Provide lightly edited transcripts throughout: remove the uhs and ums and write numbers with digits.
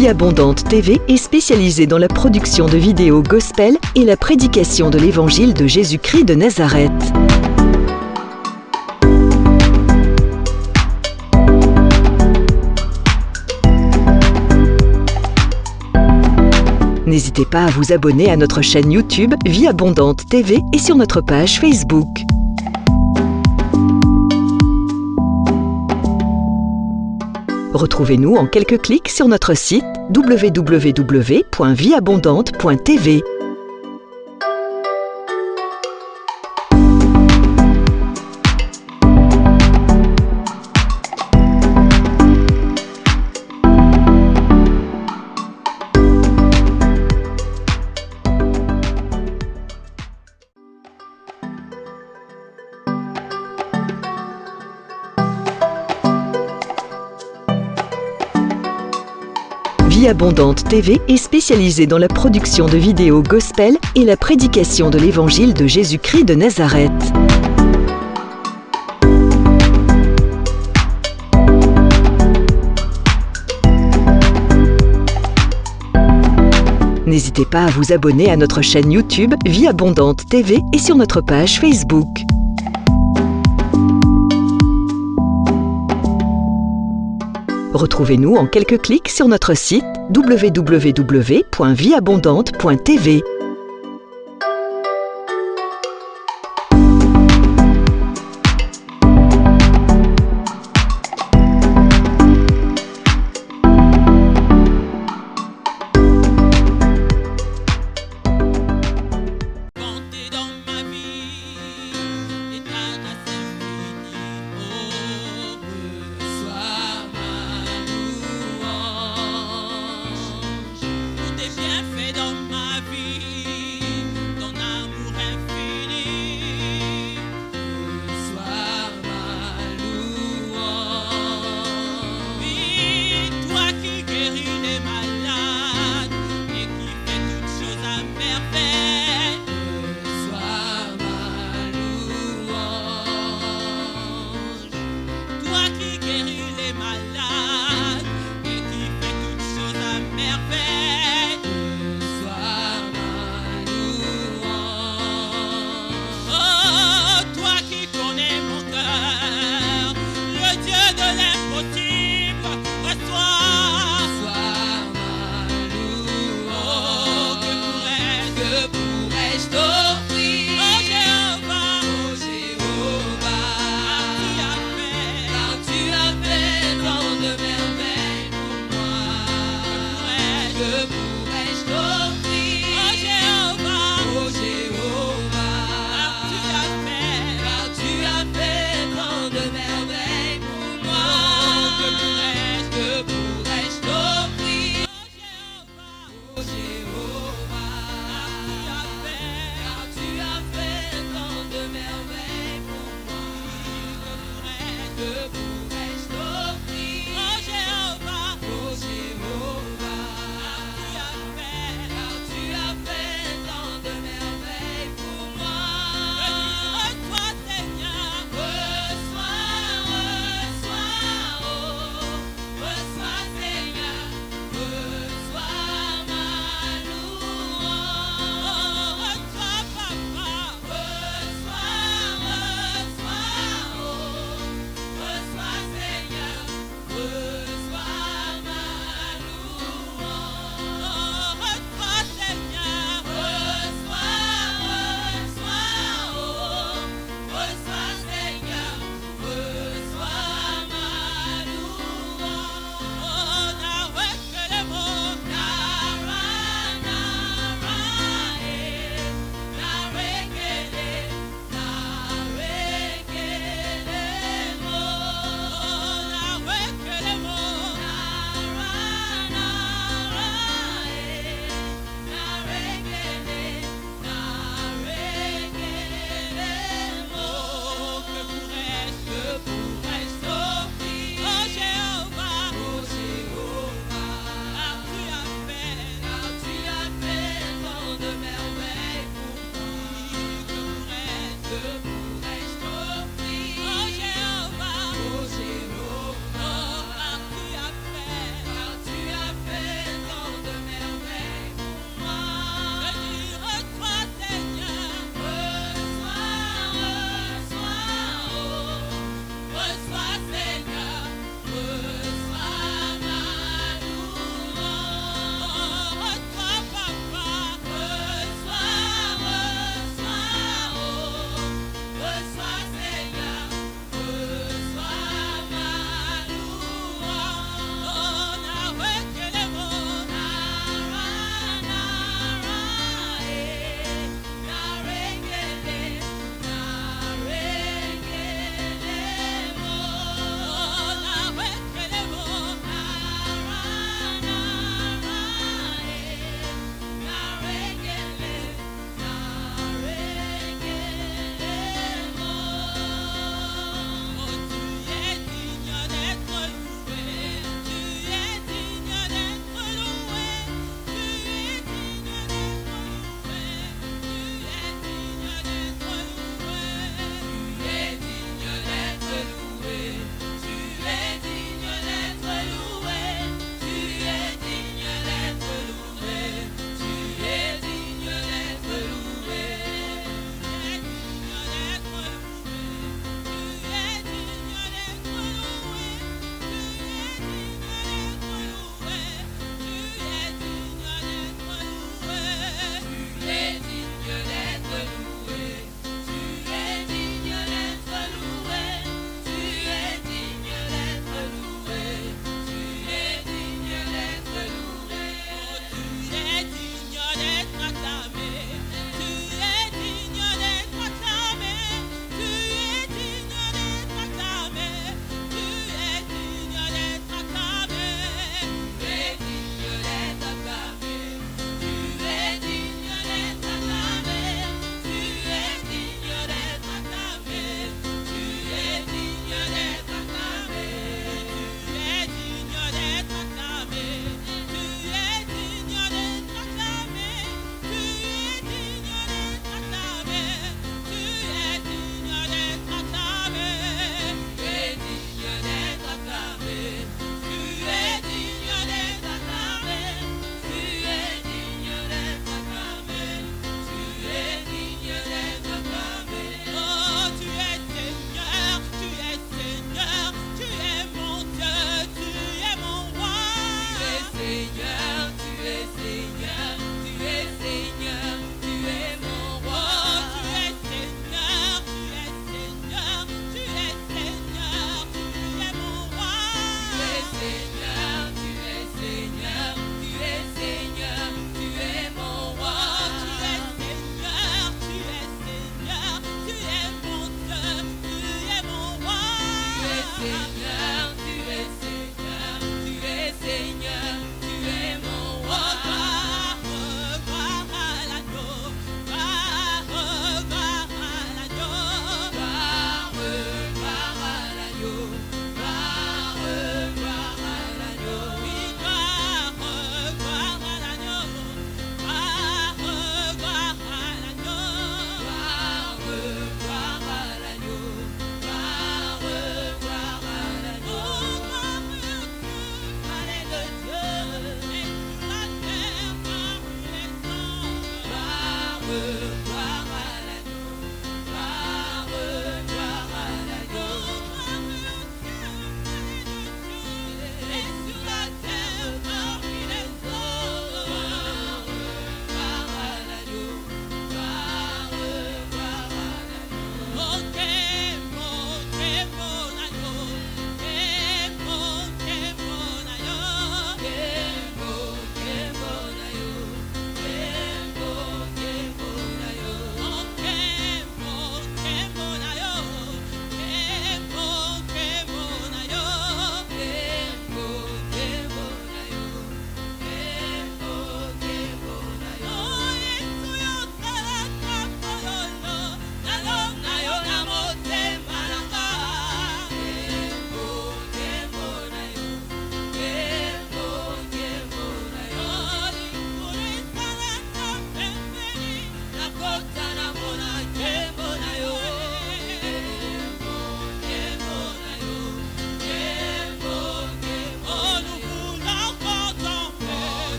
Vie Abondante TV est spécialisée dans la production de vidéos gospel et la prédication de l'évangile de Jésus-Christ de Nazareth. N'hésitez pas à vous abonner à notre chaîne YouTube Vie Abondante TV et sur notre page Facebook. Retrouvez-nous en quelques clics sur notre site www.vieabondante.tv. Vie Abondante TV est spécialisée dans la production de vidéos gospel et la prédication de l'évangile de Jésus-Christ de Nazareth. N'hésitez pas à vous abonner à notre chaîne YouTube Vie Abondante TV et sur notre page Facebook. Retrouvez-nous en quelques clics sur notre site www.vieabondante.tv. Fait dans ma vie.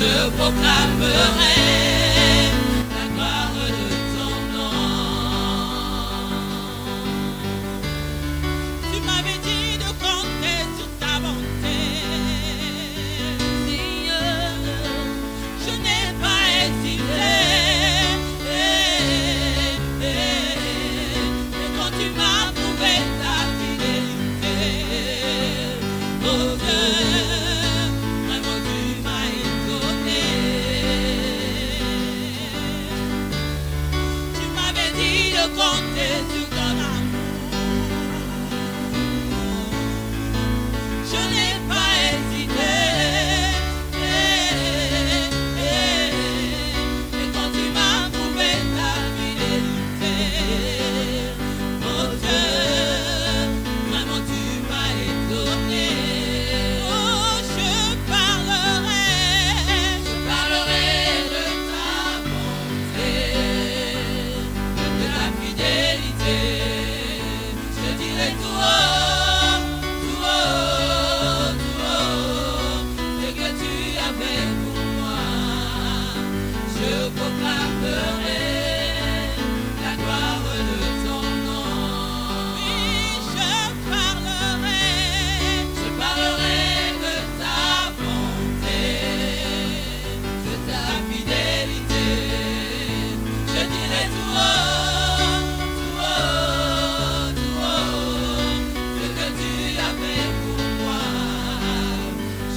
je proclamerai la gloire de ton nom. Tu m'avais dit de compter sur ta bonté, Seigneur, je n'ai pas hésité. Et quand tu m'as prouvé ta fidélité, oh Dieu, vraiment tu m'as étonné. Tu m'avais dit de compter sur ton amour, je n'ai pas hésité. Et quand tu m'as prouvé ta fidélité, oh Dieu, vraiment tu m'as étonné. Oh, je parlerai de ta bonté, de ta fidélité. Je dirai tout haut, tout haut, tout haut, ce que tu as fait pour moi. Je proclamerai la gloire de ton nom. Oui, je parlerai de ta bonté, de ta fidélité. Je dirai tout haut, tout haut, tout haut, ce que tu as fait pour moi.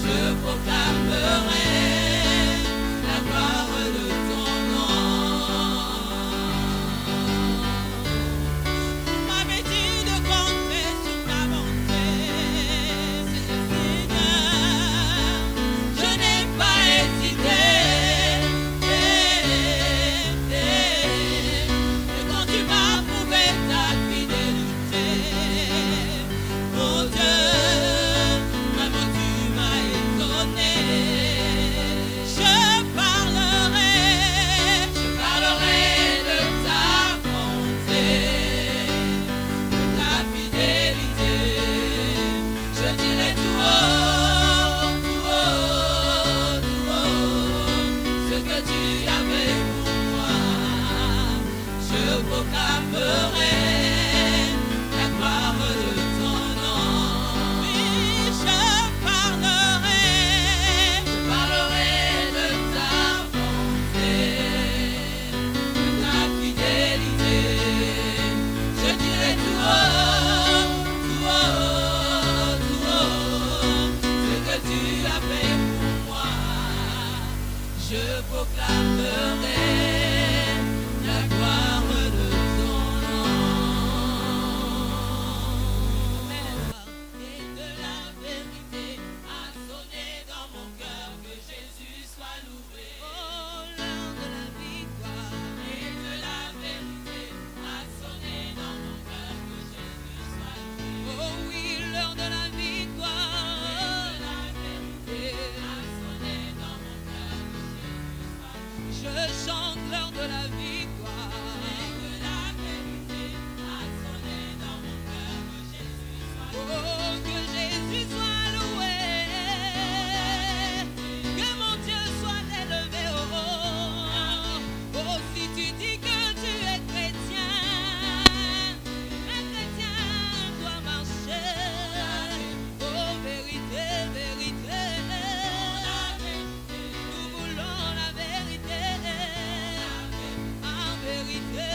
Je proclamerai la gloire de ton nom. Tu m'avais dit de compter sur ta bonté, Seigneur, je n'ai pas hésité. Et quand tu m'as prouvé ta fidélité, oh Dieu, vraiment tu m'as étonné. Je parlerai de ta bonté, de ta fidélité. Je dirai tout haut, tout haut, tout haut, ce que tu as fait pour moi. Je proclamerai la gloire de ton nom. Oui, je parlerai de ta bonté, de ta fidélité. Je dirai tout haut, tout haut, tout haut, ce que tu as fait pour moi. Je proclamerai la gloire de ton nom. Et de la vérité a sonné dans mon cœur, que Jésus soit loué. Oh, l'heure de la victoire. Et de la vérité a sonné dans mon cœur, que Jésus soit loué. Oh oui, l'heure de la victoire. Et de la vérité a sonné dans mon cœur, que Jésus soit loué. Je chante l'heure de la victoire. Et que la vérité a sonné dans mon cœur, que Jésus soit loué. Oh, que Jésus soit loué. Que mon Dieu soit élevé. Oh, oh, si tu dis que tu es chrétien, un chrétien doit marcher. Oh, vérité, vérité. Nous voulons la vérité. En vérité.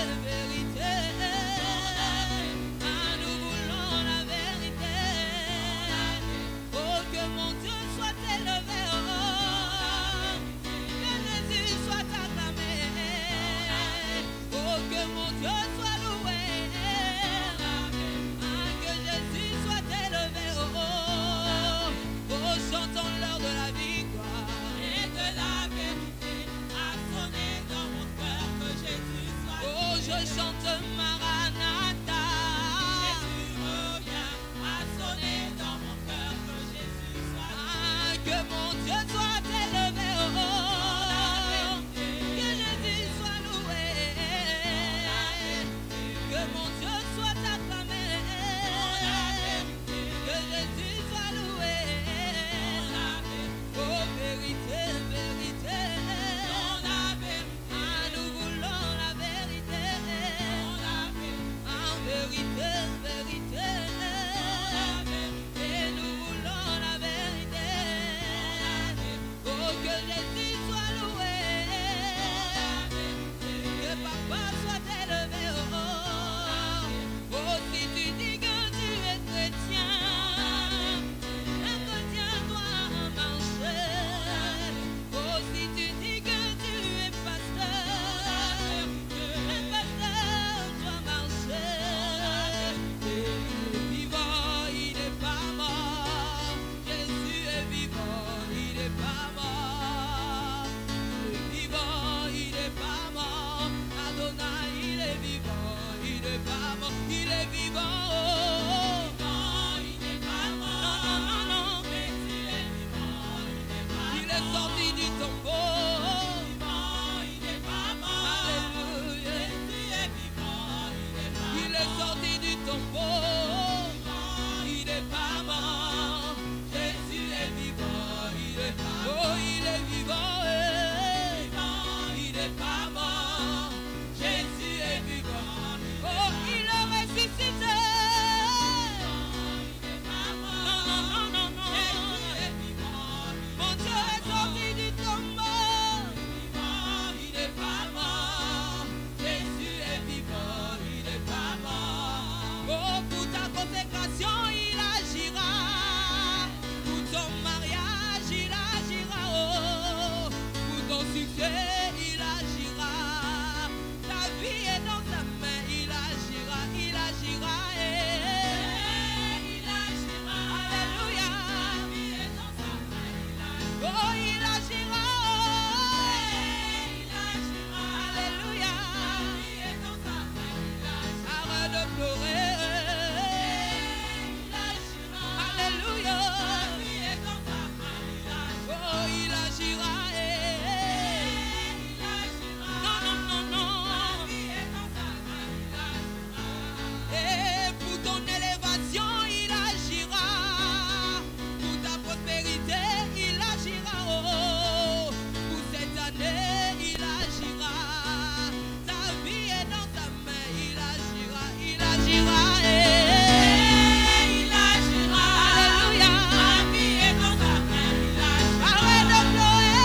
il est vivant. Il n'est pas mort. Non, non, non, non. Jésus est vivant. Il est sorti du tombeau. Il n'est pas mort. Alléluia. Jésus est vivant. Il est sorti du tombeau. Il n'est pas mort. Jésus est vivant. Oh, il est vivant. Il n'est pas mort. Jésus est vivant. Oh, il est ressuscité. Non, non, non, non, non. Jésus est vivant. Mon Dieu est sorti du tombeau. Il n'est pas mort. Jésus est vivant. Il n'est pas mort. Oh, pour ta consécration, il agira. Pour ton mariage, il agira. Oh, pour ton succès, il agira. Ta vie est dans sa main, il agira, il agira. Il agira. Alléluia. Ta vie est dans sa main, il agira. Oh, il agira. Il agira. Alléluia. Ta vie est dans sa main, il agira. Arrête de pleurer. Il agira. Alléluia. Ta vie est dans sa main, il agira. Oh, il agira. Il agira. Non, non, non, non. Ta vie est dans sa main, il agira. Et pour ton élévation, il agira. Pour ta prospérité, il agira. Oh, pour cette année, il agira. Ta vie est dans sa main, il agira. Il agira. Il agira. Alléluia. Ta vie est dans sa main, il agira. Arrête de pleurer.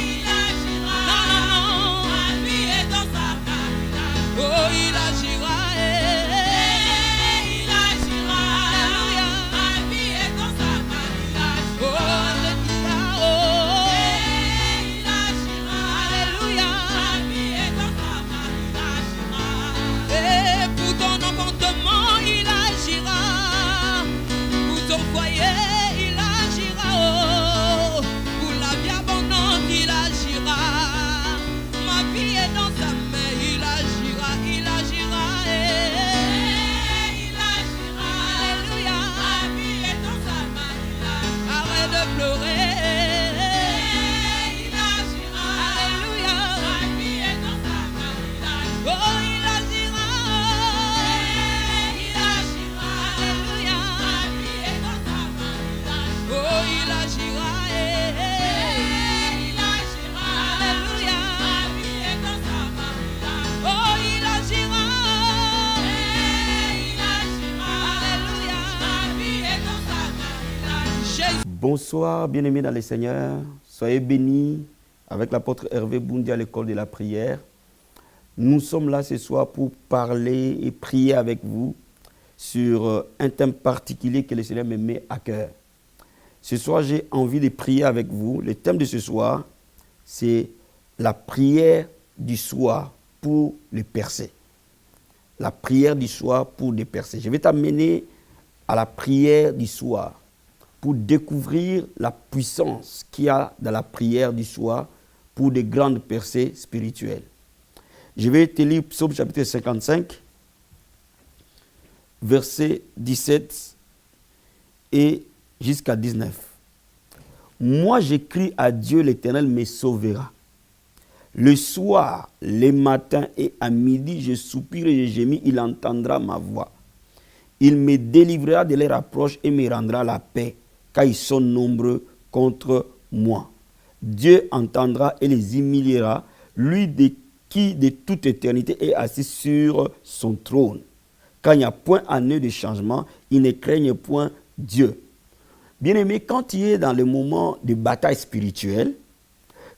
Il agira. Non, non, non. Ta vie est dans sa main, il agira. Oh, il agira. Il agira. Alléluia. Ta vie est dans sa main, il agira. Oh, Alléluia. Oh, il agira. Alléluia. Ta vie est dans sa main, il agira. Et pour ton enfantement, il agira. Pour ton foyer, il agira. Oh, pour la vie abondante, il agira. Ma vie est dans sa main, il agira. Il agira. Il agira. Alléluia. Ma vie est dans sa main, il agira. Arrête de pleurer. Il agira. Alléluia. Ma vie est dans sa main, il agira. Oh, il agira. Il agira. Alléluia. Ma vie est dans sa main, il agira. Oh, il agira. Il agira. Alléluia. Ma vie est dans sa main, il agira. Oh, il agira. Il agira. Alléluia. Ma vie est dans sa main, il agira. Jésus. Bonsoir, bien-aimés dans le Seigneur. Soyez bénis avec l'apôtre Hervé Boundi à l'école de la prière. Nous sommes là ce soir pour parler et prier avec vous sur un thème particulier que le Seigneur me met à cœur. Ce soir, j'ai envie de prier avec vous. Le thème de ce soir, c'est la prière du soir pour les percées. La prière du soir pour les percées. Je vais t'amener à la prière du soir pour découvrir la puissance qu'il y a dans la prière du soir pour des grandes percées spirituelles. Je vais te lire Psaume chapitre 55, versets 17 et jusqu'à 19. Moi, j'écris à Dieu, l'Éternel me sauvera. Le soir, le matin et à midi, je soupire et je gémis, il entendra ma voix. Il me délivrera de leurs approches et me rendra la paix, car ils sont nombreux contre moi. Dieu entendra et les humiliera, lui qui de toute éternité est assis sur son trône. Quand il n'y a point en eux de changement, ils ne craignent point Dieu. Bien-aimé, quand tu es dans le moment de bataille spirituelle,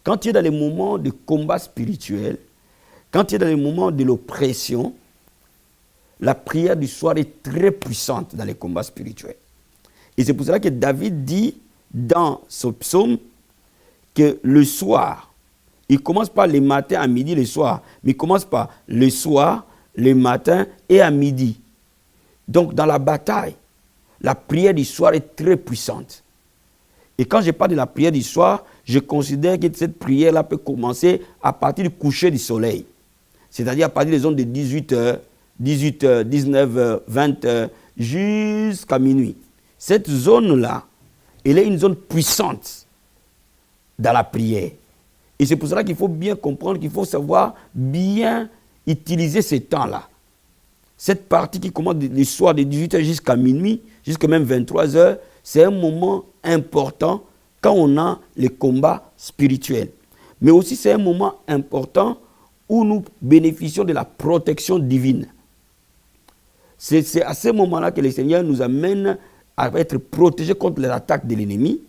quand tu es dans les moments de combat spirituel, quand tu es dans les moments de l'oppression, la prière du soir est très puissante dans les combats spirituels. Et c'est pour cela que David dit dans ce psaume que le soir, il ne commence pas le matin à midi, le soir, mais il commence par le soir, le matin et à midi. Donc dans la bataille, la prière du soir est très puissante. Et quand je parle de la prière du soir, je considère que cette prière-là peut commencer à partir du coucher du soleil. C'est-à-dire à partir des zones de 18h 18h, 19h, 20h, jusqu'à minuit. Cette zone-là, elle est une zone puissante dans la prière. Et c'est pour cela qu'il faut bien comprendre, qu'il faut savoir bien utiliser ces temps-là. Cette partie qui commence le soir de 18h jusqu'à minuit, jusqu'à même 23h, c'est un moment important quand on a les combats spirituels. Mais aussi c'est un moment important où nous bénéficions de la protection divine. C'est à ce moment-là que le Seigneur nous amène à être protégés contre les attaques de l'ennemi.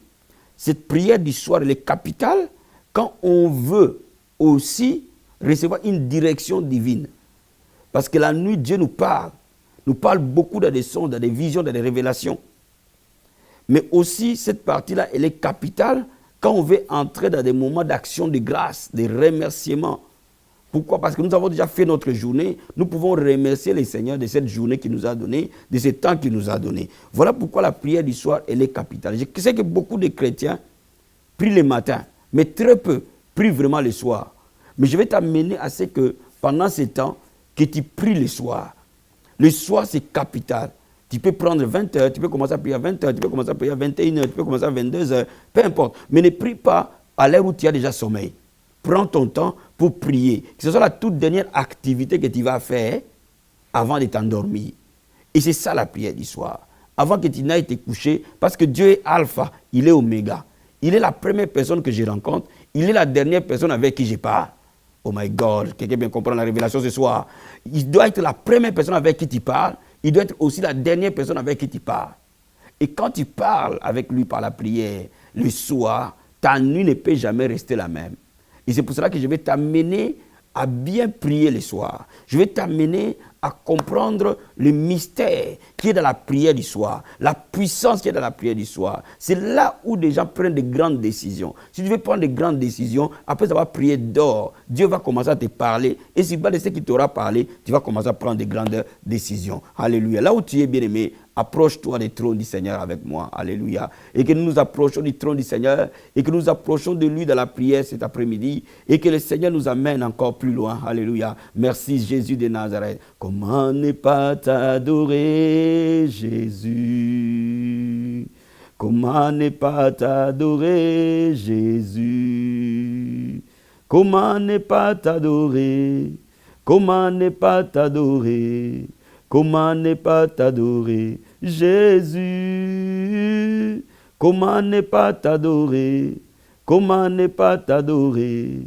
Cette prière du soir, elle est capitale quand on veut aussi recevoir une direction divine. Parce que la nuit, Dieu nous parle beaucoup dans des sons, dans des visions, dans des révélations. Mais aussi, cette partie-là, elle est capitale quand on veut entrer dans des moments d'action de grâce, de remerciement. Pourquoi? Parce que nous avons déjà fait notre journée. Nous pouvons remercier le Seigneur de cette journée qu'il nous a donnée, de ce temps qu'il nous a donné. Voilà pourquoi la prière du soir, elle est capitale. Je sais que beaucoup de chrétiens prient le matin, mais très peu prient vraiment le soir. Mais je vais t'amener à ce que pendant ce temps, que tu pries le soir. Le soir, c'est capital. Tu peux prendre 20 heures, tu peux commencer à prier à 20 heures, tu peux commencer à prier à 21 heures, tu peux commencer à 22 heures, peu importe. Mais ne prie pas à l'heure où tu as déjà sommeil. Prends ton temps pour prier. Que ce soit la toute dernière activité que tu vas faire avant de t'endormir. Et c'est ça la prière du soir. Avant que tu n'ailles te coucher, parce que Dieu est alpha, il est oméga. Il est la première personne que je rencontre, il est la dernière personne avec qui je parle. Oh my God, quelqu'un bien comprendre la révélation ce soir. Il doit être la première personne avec qui tu parles, il doit être aussi la dernière personne avec qui tu parles. Et quand tu parles avec lui par la prière, le soir, ta nuit ne peut jamais rester la même. Et c'est pour cela que je vais t'amener à bien prier le soir. Je vais t'amener à comprendre le mystère qui est dans la prière du soir, la puissance qui est dans la prière du soir. C'est là où des gens prennent de grandes décisions. Si tu veux prendre de grandes décisions, après avoir prié dehors, Dieu va commencer à te parler. Et si pas de ce qu'il t'aura parlé, tu vas commencer à prendre de grandes décisions. Alléluia. Là où tu es bien-aimé, approche-toi du trône du Seigneur avec moi. Alléluia. Et que nous nous approchons du trône du Seigneur et que nous nous approchons de lui dans la prière cet après-midi et que le Seigneur nous amène encore plus loin. Alléluia. Merci Jésus de Nazareth. Comment ne pas t'adorer, Jésus? Comment ne pas t'adorer, Jésus? Comment ne pas t'adorer? Comment ne pas t'adorer? Comment ne pas t'adorer, Jésus? Comment ne pas t'adorer? Comment ne pas t'adorer?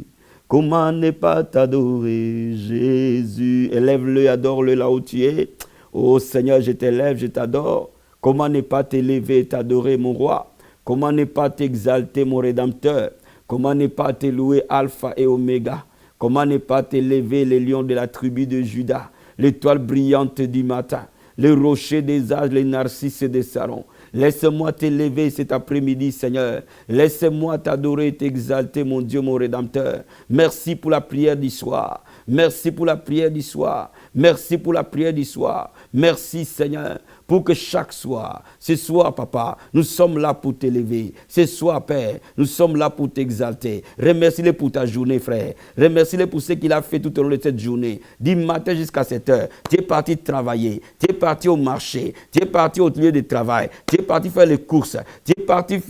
Comment ne pas t'adorer, Jésus? Élève-le et adore-le là où tu es. Oh Seigneur, je t'élève, je t'adore. Comment ne pas t'élever et t'adorer, mon roi? Comment ne pas t'exalter, mon Rédempteur? Comment ne pas te louer, Alpha et Oméga? Comment ne pas t'élever, les lions de la tribu de Juda? L'étoile brillante du matin, le rocher des âges, les narcisses des Saron. Laisse-moi t'élever cet après-midi, Seigneur. Laisse-moi t'adorer et t'exalter, mon Dieu, mon Rédempteur. Merci pour la prière du soir. Merci pour la prière du soir. Merci pour la prière du soir. Merci, Seigneur, pour que chaque soir, ce soir, Papa, nous sommes là pour t'élever. Ce soir, Père, nous sommes là pour t'exalter. Remercie-le pour ta journée, frère. Remercie-le pour ce qu'il a fait tout au long de cette journée. Du matin jusqu'à 7 heures, tu es parti travailler. Tu es parti au marché. Tu es parti au lieu de travail. Tu es parti faire les courses. Tu es parti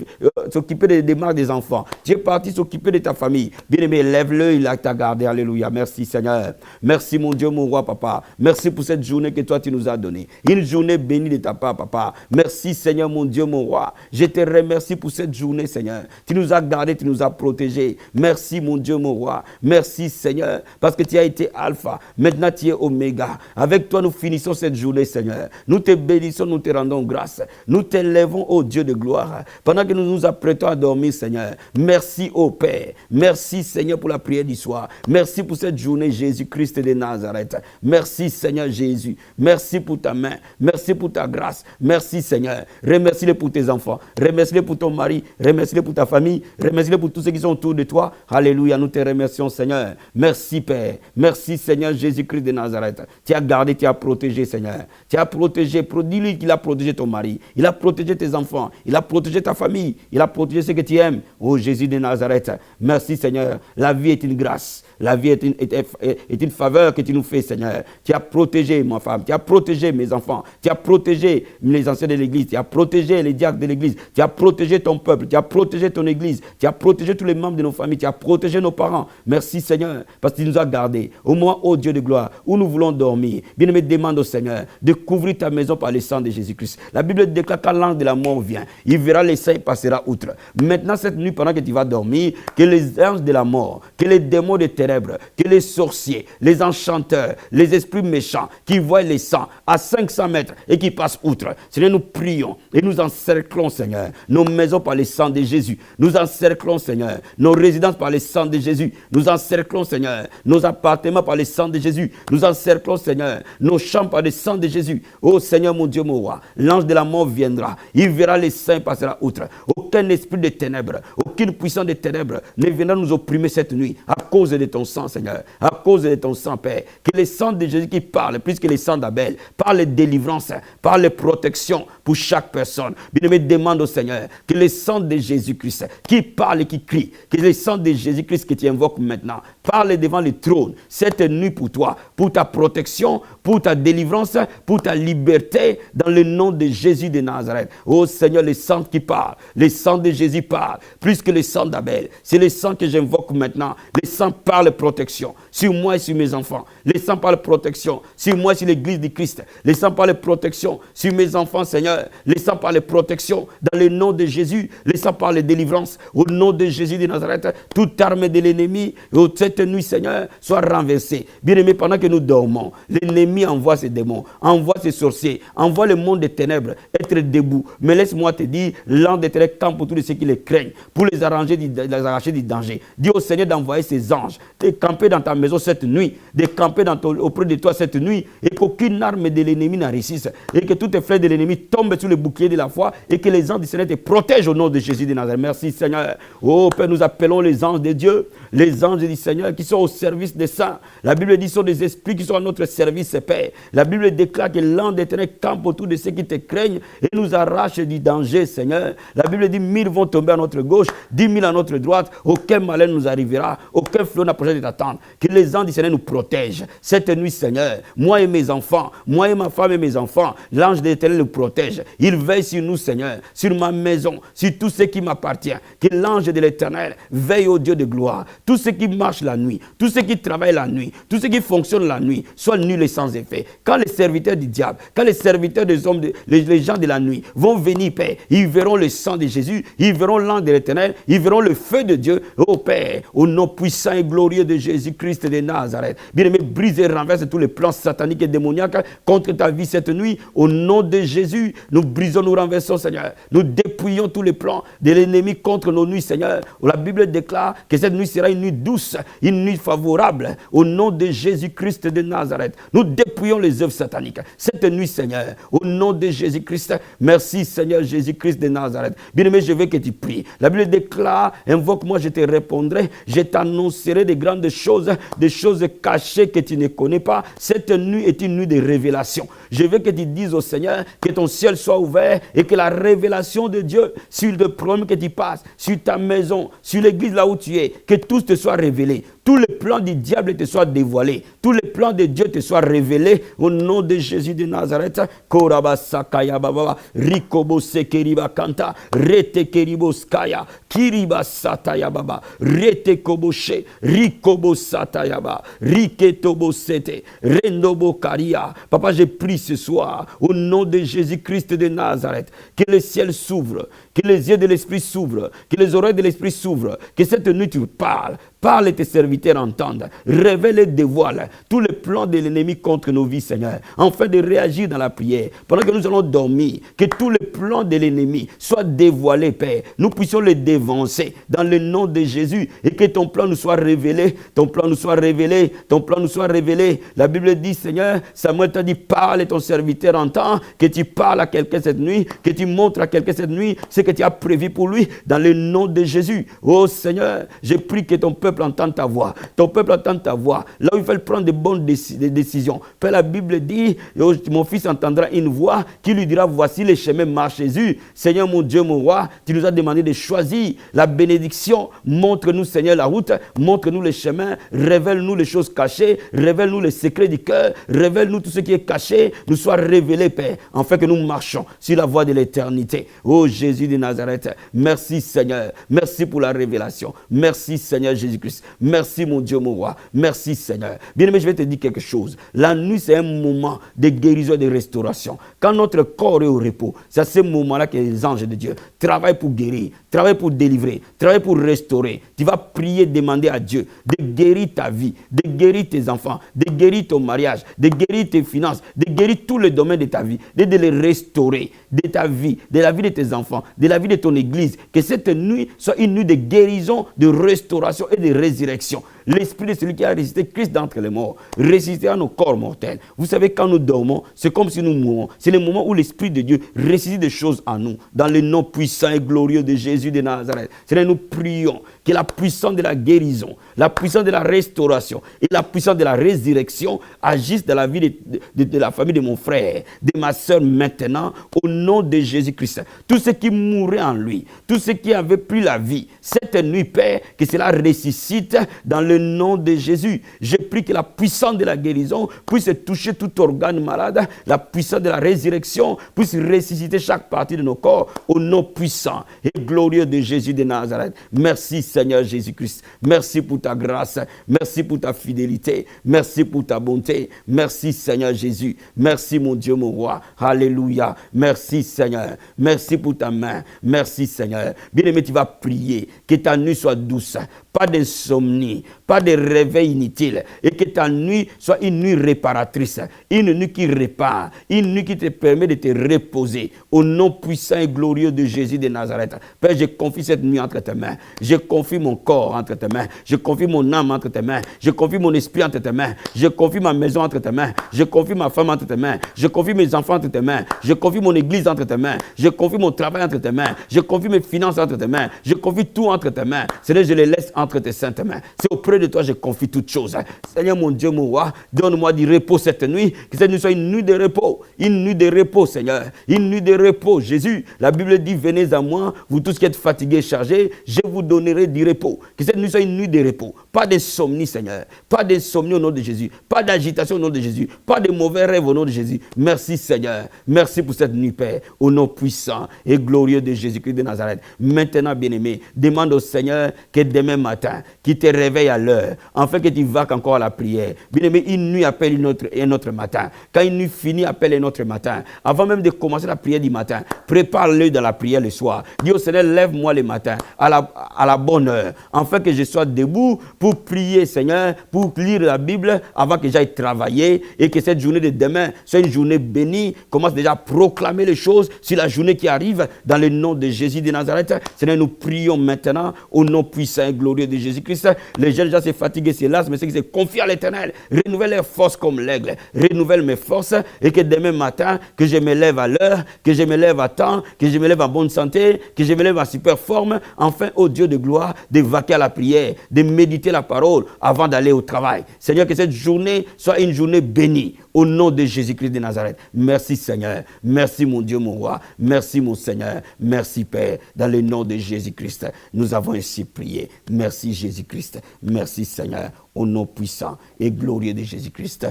s'occuper des démarches des enfants. Tu es parti s'occuper de ta famille. Bien-aimé, lève-le, il a t'a gardé. Alléluia. Merci, Seigneur. Merci, mon Dieu, mon roi, Papa. Merci pour cette journée que toi, tu nous as donnée. Une journée bénie de ta part, Papa. Merci, Seigneur, mon Dieu, mon roi. Je te remercie pour cette journée, Seigneur. Tu nous as gardés, tu nous as protégés. Merci, mon Dieu, mon roi. Merci, Seigneur, parce que tu as été Alpha. Maintenant, tu es Oméga. Avec toi, nous finissons cette journée, Seigneur. Nous te bénissons, nous te rendons grâce. Nous t'élèvons, ô Dieu de gloire. Pendant que nous nous apprêtons à dormir, Seigneur. Merci, ô Père. Merci, Seigneur, pour la prière du soir. Merci pour cette journée, Jésus-Christ de Nazareth. Merci, Seigneur Jésus. Merci pour ta main. Merci pour ta ta grâce. Merci Seigneur. Remercie-les pour tes enfants. Remercie-les pour ton mari. Remercie-les pour ta famille. Remercie-les pour tous ceux qui sont autour de toi. Alléluia, nous te remercions Seigneur. Merci Père. Merci Seigneur Jésus-Christ de Nazareth. Tu as gardé, tu as protégé Seigneur. Tu as protégé. Dis-lui qu'il a protégé ton mari. Il a protégé tes enfants. Il a protégé ta famille. Il a protégé ceux que tu aimes. Oh Jésus de Nazareth. Merci Seigneur. La vie est une grâce. La vie est une faveur que tu nous fais, Seigneur. Tu as protégé ma femme, tu as protégé mes enfants, tu as protégé les anciens de l'église, tu as protégé les diacres de l'église, tu as protégé ton peuple, tu as protégé ton église, tu as protégé tous les membres de nos familles, tu as protégé nos parents. Merci, Seigneur, parce que tu nous as gardés. Au moment, ô Dieu de gloire, où nous voulons dormir, bien-aimé, demande au Seigneur de couvrir ta maison par le sang de Jésus-Christ. La Bible déclare quand l'ange de la mort vient, il verra les saints, il passera outre. Maintenant, cette nuit, pendant que tu vas dormir, que les anges de la mort, que les démons de ténèbres, que les sorciers, les enchanteurs, les esprits méchants qui voient les sangs à 500 mètres et qui passent outre. Seigneur, nous prions et nous encerclons, Seigneur, nos maisons par le sang de Jésus. Nous encerclons, Seigneur, nos résidences par le sang de Jésus. Nous encerclons, Seigneur, nos appartements par le sang de Jésus. Nous encerclons, Seigneur, nos chambres par le sang de Jésus. Oh Seigneur, mon Dieu, mon roi, l'ange de la mort viendra. Il verra les saints, passera outre. Aucun esprit de ténèbres, aucune puissance de ténèbres ne viendra nous opprimer cette nuit à cause de ton sang, Seigneur, à cause de ton sang, Père. Que le sang de Jésus qui parle plus que le sang d'Abel, parle de délivrance, parle de protection pour chaque personne. Bien-aimé, demande au Seigneur que le sang de Jésus-Christ qui parle et qui crie, que le sang de Jésus-Christ que tu invoques maintenant, parle devant le trône cette nuit pour toi, pour ta protection, pour ta délivrance, pour ta liberté, dans le nom de Jésus de Nazareth. Oh Seigneur, le sang qui parle, le sang de Jésus parle, plus que le sang d'Abel. C'est le sang que j'invoque maintenant. Le sang parle protection sur moi et sur mes enfants. Le sang parle protection sur moi et sur l'église du Christ. Le sang parle protection sur mes enfants, Seigneur. Le sang parle protection dans le nom de Jésus. Le sang parle délivrance au nom de Jésus de Nazareth. Toute arme de l'ennemi, cette nuit, Seigneur, soit renversée. Bien-aimé, pendant que nous dormons, l'ennemi envoie ses démons, envoie ses sorciers, envoie le monde des ténèbres être debout. Mais laisse-moi te dire, l'ange des ténèbres campe pour tous ceux qui les craignent, pour les arracher du danger. Dis au Seigneur d'envoyer ses anges, de camper dans ta maison cette nuit, de camper auprès de toi cette nuit, et qu'aucune arme de l'ennemi n'en réussisse, et que toutes les flèches de l'ennemi tombent sur le bouclier de la foi, et que les anges du Seigneur te protègent au nom de Jésus de Nazareth. Merci Seigneur. Oh Père, nous appelons les anges de Dieu, les anges du Seigneur qui sont au service des saints. La Bible dit que ce sont des esprits qui sont à notre service, Père. La Bible déclare que l'ange d'Éternel campe autour de ceux qui te craignent et nous arrache du danger, Seigneur. La Bible dit 1000 vont tomber à notre gauche, 10 000 à notre droite, aucun malheur nous arrivera, aucun flot n'approchera de ta tente. Que les anges du Seigneur nous protègent. Cette nuit, Seigneur, moi et mes enfants, moi et ma femme et mes enfants, l'ange de l'Éternel nous protège. Il veille sur nous, Seigneur, sur ma maison, sur tout ce qui m'appartient. Que l'ange de l'Éternel veille au Dieu de gloire. Tout ce qui marche la nuit, tout ce qui travaille la nuit, tout ce qui fonctionne la nuit, soit nul et sans effet. Quand les serviteurs du diable, quand les serviteurs des hommes, les gens de la nuit vont venir, Père, ils verront le sang de Jésus, ils verront l'ange de l'Éternel, ils verront le feu de Dieu. Oh Père, au nom puissant et glorieux de Jésus-Christ de Nazareth. Bien-aimé, brise et renverse tous les plans sataniques et démoniaques contre ta vie cette nuit. Au nom de Jésus, nous brisons, nous renversons, Seigneur. Nous dépouillons tous les plans de l'ennemi contre nos nuits, Seigneur. La Bible déclare que cette nuit sera une nuit douce, une nuit favorable. Au nom de Jésus-Christ de Nazareth, nous dépouillons les œuvres sataniques. Cette nuit, Seigneur, au nom de Jésus-Christ, merci Seigneur Jésus-Christ de Nazareth. Bien-aimé, je veux que tu pries. La Bible déclare, invoque-moi, je te répondrai, je t'annoncerai des grandes choses, des choses cachées que tu ne connais pas. Cette nuit est une nuit de révélation. Je veux que tu dises au Seigneur que ton ciel soit ouvert et que la révélation de Dieu sur le problème que tu passes, sur ta maison, sur l'église là où tu es, que tout te soit révélé. Tous les plans du diable te soient dévoilés. Tous les plans de Dieu te soient révélés au nom de Jésus de Nazareth. Koraba sakaya baba, rikobo sekeriba kanta, rete keribo skaya, kiriba sataya baba, rete koboshe, rikobo sataya baba, riketobo sete, rendobo karia. Papa, je prie ce soir au nom de Jésus-Christ de Nazareth, que le ciel s'ouvre, que les yeux de l'esprit s'ouvrent, que les oreilles de l'esprit s'ouvrent, que cette nuit tu parles Parle et tes serviteurs entendent. Révèle et dévoile tous les plans de l'ennemi contre nos vies, Seigneur, afin de réagir dans la prière. Pendant que nous allons dormir, que tous les plans de l'ennemi soient dévoilés, Père. Nous puissions les dévancer dans le nom de Jésus et que ton plan nous soit révélé, ton plan nous soit révélé, ton plan nous soit révélé. La Bible dit, Seigneur, Samuel t'a dit, parle et ton serviteur entend, que tu parles à quelqu'un cette nuit, que tu montres à quelqu'un cette nuit ce que tu as prévu pour lui dans le nom de Jésus. Oh Seigneur, je prie que ton peuple entende ta voix. Ton peuple entende ta voix. Là où il faut prendre de bonnes décisions. Père, la Bible dit, oh, mon fils entendra une voix qui lui dira, voici les chemins, marche Jésus. Seigneur mon Dieu, mon roi, tu nous as demandé de choisir la bénédiction. Montre-nous, Seigneur, la route. Montre-nous les chemins. Révèle-nous les choses cachées. Révèle-nous les secrets du cœur. Révèle-nous tout ce qui est caché. Nous soit révélé, Père, afin que nous marchions sur la voie de l'éternité. Oh Jésus de Nazareth, merci Seigneur. Merci pour la révélation. Merci Seigneur Jésus-Christ. Merci mon Dieu, mon roi. Merci Seigneur. Bien-aimé, je vais te dire quelque chose. La nuit, c'est un moment de guérison et de restauration. Quand notre corps est au repos, c'est à ce moment-là que les anges de Dieu travaillent pour guérir, travaillent pour délivrer, travaillent pour restaurer. Tu vas prier, demander à Dieu de guérir ta vie, de guérir tes enfants, de guérir ton mariage, de guérir tes finances, de guérir tous les domaines de ta vie, de les restaurer de ta vie, de la vie de tes enfants, de la vie de ton église. Que cette nuit soit une nuit de guérison, de restauration et de résurrection. L'esprit de celui qui a ressuscité Christ d'entre les morts ressuscitera nos corps mortels. Vous savez, quand nous dormons, c'est comme si nous mourons. C'est le moment où l'Esprit de Dieu ressuscite des choses en nous. Dans le nom puissant et glorieux de Jésus de Nazareth. Seigneur, nous prions que la puissance de la guérison, la puissance de la restauration et la puissance de la résurrection agissent dans la vie de la famille de mon frère, de ma soeur maintenant, au nom de Jésus-Christ. Tous ceux qui mouraient en lui, tous ceux qui avaient pris la vie, cette nuit, Père, que cela ressuscite dans le nom de Jésus. Je prie que la puissance de la guérison puisse toucher tout organe malade, la puissance de la résurrection puisse ressusciter chaque partie de nos corps au nom puissant et glorieux de Jésus de Nazareth. Merci Seigneur Jésus-Christ. Merci pour ta grâce. Merci pour ta fidélité. Merci pour ta bonté. Merci Seigneur Jésus. Merci mon Dieu, mon roi. Alléluia. Merci Seigneur. Merci pour ta main. Merci Seigneur. Bien-aimé, tu vas prier que ta nuit soit douce. Pas d'insomnie, pas de réveil inutile. Et que ta nuit soit une nuit réparatrice. Une nuit qui répare. Une nuit qui te permet de te reposer. Au nom puissant et glorieux de Jésus de Nazareth. Père, je confie cette nuit entre tes mains. Je confie mon corps entre tes mains. Je confie mon âme entre tes mains. Je confie mon esprit entre tes mains. Je confie ma maison entre tes mains. Je confie ma femme entre tes mains. Je confie mes enfants entre tes mains. Je confie mon église entre tes mains. Je confie mon travail entre tes mains. Je confie mes finances entre tes mains. Je confie tout entre tes mains. Seigneur, je les laisse entre tes saintes mains. C'est auprès de toi que je confie toutes choses. Seigneur, mon Dieu, mon roi, donne-moi du repos cette nuit. Que cette nuit soit une nuit de repos. Une nuit de repos, Seigneur. Une nuit de repos. Jésus, la Bible dit, venez à moi, vous tous qui êtes fatigués et chargés, je vous donnerai du repos. Que cette nuit soit une nuit de repos. Pas d'insomnie, Seigneur. Pas d'insomnie au nom de Jésus. Pas d'agitation au nom de Jésus. Pas de mauvais rêves au nom de Jésus. Merci, Seigneur. Merci pour cette nuit, Père. Au nom puissant et glorieux de Jésus-Christ de Nazareth. Maintenant, bien-aimé, demande au Seigneur que demain matin, qu'il te réveille à l'heure, afin que tu vaques encore à la prière. Bien-aimé, une nuit appelle un autre matin. Quand une nuit finit, appelle un autre matin. Avant même de commencer la prière du matin, prépare-le dans la prière le soir. Dis au Seigneur, lève-moi le matin à la bonne heure, afin que je sois debout pour prier, Seigneur, pour lire la Bible avant que j'aille travailler et que cette journée de demain soit une journée bénie. Commence déjà à proclamer les choses sur la journée qui arrive dans le nom de Jésus de Nazareth. Seigneur, nous prions maintenant au nom puissant et glorieux de Jésus-Christ. Les jeunes gens se fatiguent, se lassent, mais ceux qui se confient à l'Éternel renouvelle leurs forces comme l'aigle. Renouvelle mes forces et que demain matin, que je me lève à l'heure, que je me lève à temps, que je me lève en bonne santé, que je me lève en super forme, enfin, ô Dieu de gloire, de vaquer à la prière, de méditer la parole avant d'aller au travail. Seigneur, que cette journée soit une journée bénie au nom de Jésus-Christ de Nazareth. Merci Seigneur, merci mon Dieu, mon roi, merci mon Seigneur, merci Père, dans le nom de Jésus-Christ, nous avons ainsi prié. Merci Jésus-Christ, merci Seigneur, au nom puissant et glorieux de Jésus-Christ.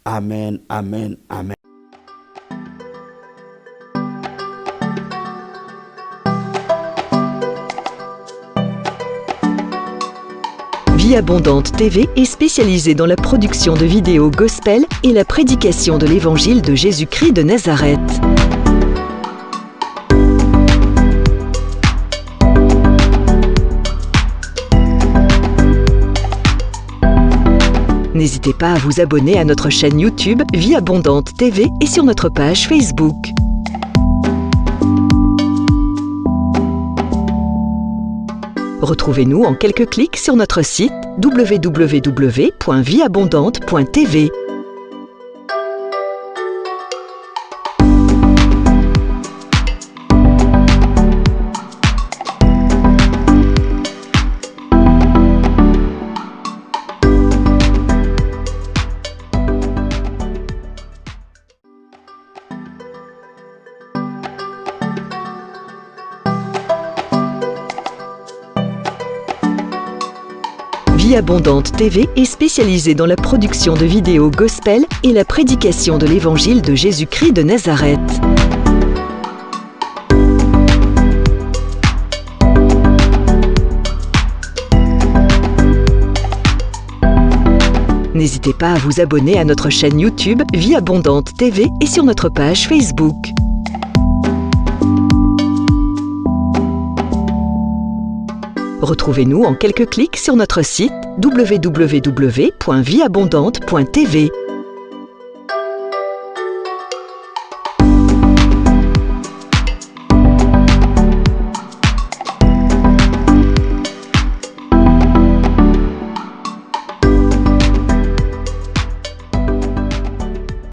Amen, amen, amen. Vie Abondante TV est spécialisée dans la production de vidéos gospel et la prédication de l'évangile de Jésus-Christ de Nazareth. N'hésitez pas à vous abonner à notre chaîne YouTube Vie Abondante TV et sur notre page Facebook. Retrouvez-nous en quelques clics sur notre site www.vieabondante.tv. Vie Abondante TV est spécialisée dans la production de vidéos gospel et la prédication de l'évangile de Jésus-Christ de Nazareth. N'hésitez pas à vous abonner à notre chaîne YouTube Vie Abondante TV et sur notre page Facebook. Retrouvez-nous en quelques clics sur notre site www.vieabondante.tv.